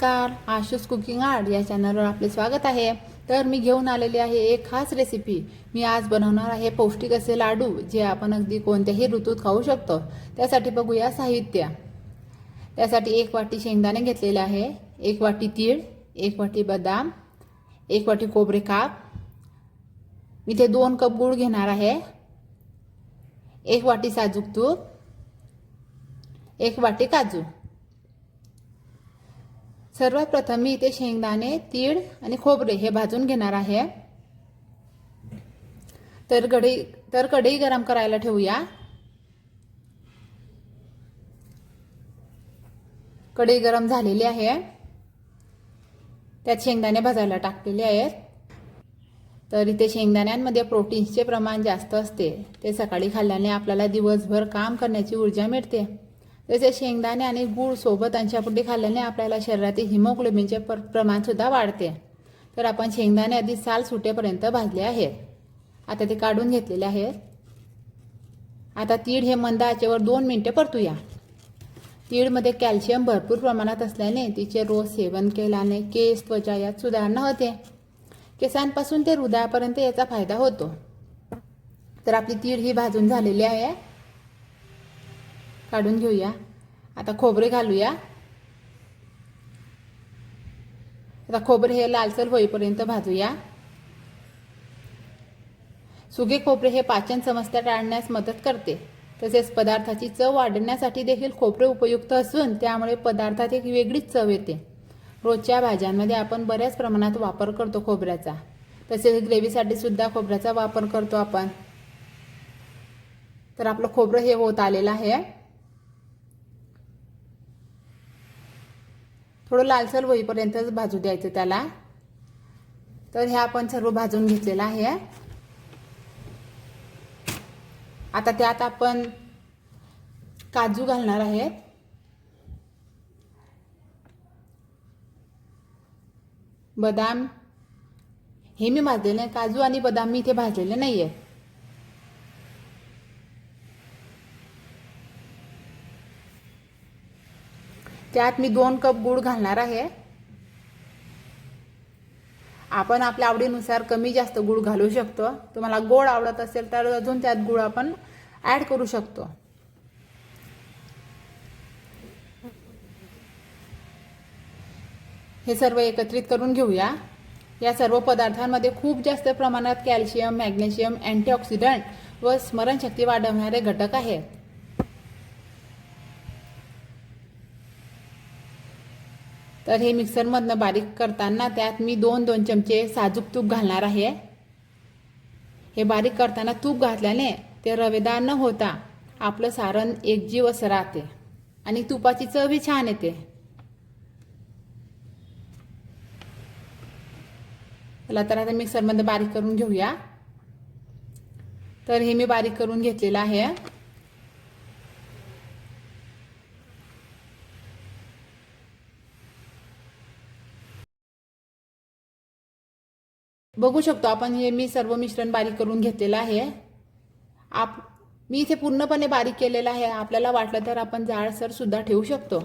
नमस्कार, आशूस cooking art या चॅनलवर आपले स्वागत आहे। तर मी घेऊन आलेली आहे एक खास रेसिपी। मी आज बनवणार आहे पौष्टिक असे लाडू जे आपण अगदी कोणत्याही ऋतूत खाऊ शकतो। त्यासाठी बघूया साहित्य। त्यासाठी 1 वाटी शेंगदाणे घेतलेले आहे, 1 वाटी तीळ, 1 वाटी बदाम, 1 वाटी खोबरे काप, मी ते 2 कप गूळ घेणार आहे, 1 वाटी साजूक तूप, 1 वाटी काजू। सर्वात प्रथम मी इथे शेंगदाणे, तीळ आणि खोबरे हे भाजून घेणार आहे। तर कढई गरम करायला ठेवूया। कढई गरम झालेली आहे, त्यात शेंगदाणे भाजायला टाकलेले आहेत। तर इथे शेंगदाण्यांमध्ये प्रोटीन्सचे प्रमाण जास्त असते, ते सकाळी खाल्ल्याने आपल्याला दिवसभर काम करण्याची ऊर्जा मिळते। तसेच शेंगदाणे आणि गूळ सोबत अंशापोटी खाल्ल्याने आपल्याला शरीरातील हिमोग्लोबिनचे प्रमाण सुद्धा वाढते। तर आपण शेंगदाणे आधी साल सुटेपर्यंत भाजले आहेत, आता ते काढून घेतलेले आहेत। आता तीळ हे मंद आचेवर 2 मिनिटे परतूया। तीळमध्ये कॅल्शियम भरपूर प्रमाणात असल्याने तिचे रोज सेवन केल्याने केस, त्वचा यात सुधारणा होते। केसांपासून ते हृदयापर्यंत याचा फायदा होतो। तर आपली तीळ ही भाजून झालेली आहे, काढून घेऊया। आता खोबरे घालूया। आता खोबरे हे लालसर होईपर्यंत भाजूया। सुके खोबरे हे पाचन समस्या टाळण्यास मदत करते। तसेच पदार्थाची चव वाढवण्यासाठी देखील खोबरे उपयुक्त असून त्यामुळे पदार्थात एक वेगळीच चव येते। रोजच्या भाज्यांमध्ये आपण बऱ्याच प्रमाणात वापर करतो खोबऱ्याचा, तसेच ग्रेव्हीसाठी सुद्धा खोबऱ्याचा वापर करतो आपण। तर आपलं खोबरं हे होत आलेलं आहे, थोडं लालसर होईपर्यंतच भाजू द्यायचं त्याला। तर हे आपण सर्व भाजून घेतलेलं आहे। आता त्यात आपण काजू घालणार आहे, बदाम हे मी भाजलेले नाही, काजू आणि बदाम मी इथे भाजलेले नाहीये। त्यात मी 2 कप गूळ घालणार आहे। आपण आपल्या आवडीनुसार कमी जास्त गूळ घालू शकतो। तुम्हाला गोड आवडत असेल तर अजून त्यात गूळ आपण ऍड करू शकतो। हे सर्व एकत्रित करून घेऊया। या सर्व पदार्थांमध्ये खूप जास्त प्रमाणात कॅल्शियम, मॅग्नेशियम, अँटीऑक्सिडंट व स्मरणशक्ती वाढवणारे घटक आहेत। तर हे मिक्सरमधनं बारीक करताना त्यात मी 2 चमचे साजूक तूप घालणार आहे। हे बारीक करताना तूप घातल्याने ते रवेदार न होता आपलं सारण एकजीव असं राहते आणि तुपाची चवही छान येते। चला तर आता मिक्सरमध्ये बारीक करून घेऊया। तर हे मी बारीक करून घेतलेलं आहे। बघू शकतो आपण हे मी सर्व मिश्रण बारीक करून घेतलेलं आहे। मी इथे पूर्णपणे बारीक केलेलं आहे, आपल्याला वाटलं तर आपण जाडसर सुद्धा ठेवू शकतो।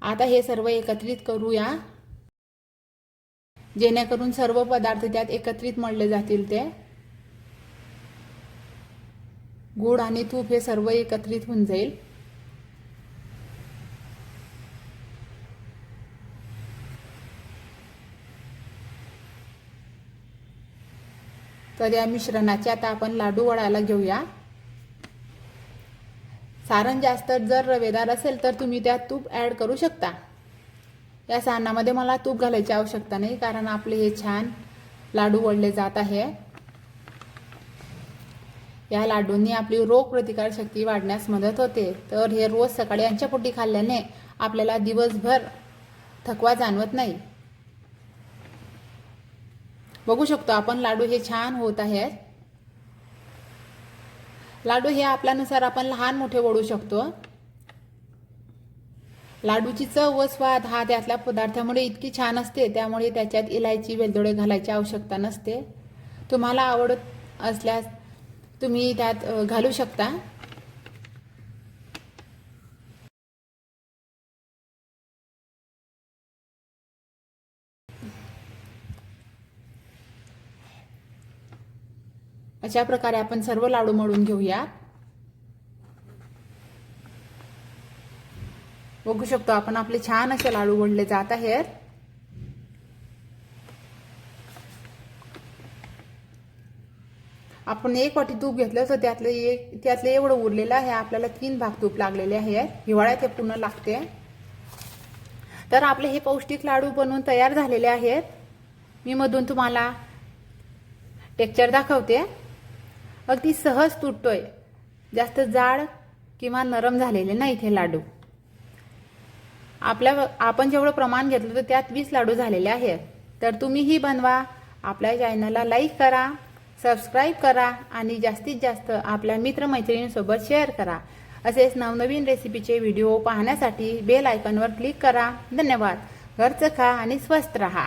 आता हे सर्व एकत्रित करूया, जेणेकरून सर्व पदार्थ त्यात एकत्रित मळले जातील। ते गूळ आणि तूप हे सर्व एकत्रित होऊन जाईल। तर या मिश्रणाचे आता आपण लाडू वळायला घेऊया। सारण जास्त जर रवेदार असेल तर तुम्ही त्यात तूप ऍड करू शकता। या सारणामध्ये मला तूप घालायची आवश्यकता नाही, कारण आपले हे छान लाडू वळले जात आहे। या लाडूंनी आपली रोगप्रतिकार शक्ती वाढण्यास मदत होते। तर हे रोज सकाळी अंशापोटी खाल्ल्याने आपल्याला दिवसभर थकवा जाणवत नाही। बघू शकतो आपण लाडू हे छान होत आहेत। लाडू हे आपल्यानुसार आपण लहान मोठे वळू शकतो। लाडूची चव व स्वाद हा त्यातल्या पदार्थामुळे इतकी छान असते, त्यामुळे त्याच्यात इलायची, वेलदोडे घालायची आवश्यकता नसते। तुम्हाला आवडत असल्यास तुम्ही त्यात घालू शकता। अशा प्रकारे आपण सर्व लाडू मळून घेऊया। बघू शकतो आपण आपले छान असे लाडू वळले जात आहेत। आपण 1 वाटी तूप घेतलं तर त्यातले एवढं उरलेलं आहे। आपल्याला 3 भाग तूप लागलेले आहेत। हिवाळ्यात हे पूर्ण लागते। तर आपले हे पौष्टिक लाडू बनवून तयार झालेले आहेत। मी मधून तुम्हाला टेक्स्चर दाखवते। अगदी सहज तुटतोय, जास्त जाड किंवा नरम झालेले नाहीत हे लाडू। आपण जेवढं प्रमाण घेतलं तर त्यात 20 लाडू झालेले आहेत। तर तुम्हीही बनवा, आपल्या चॅनलला लाईक करा, सबस्क्राईब करा आणि जास्तीत जास्त आपल्या मित्रमैत्रिणींसोबत शेअर करा। असेच नवनवीन रेसिपीचे व्हिडिओ पाहण्यासाठी बेल आयकॉनवर क्लिक करा। धन्यवाद। घरचं खा आणि स्वस्थ रहा।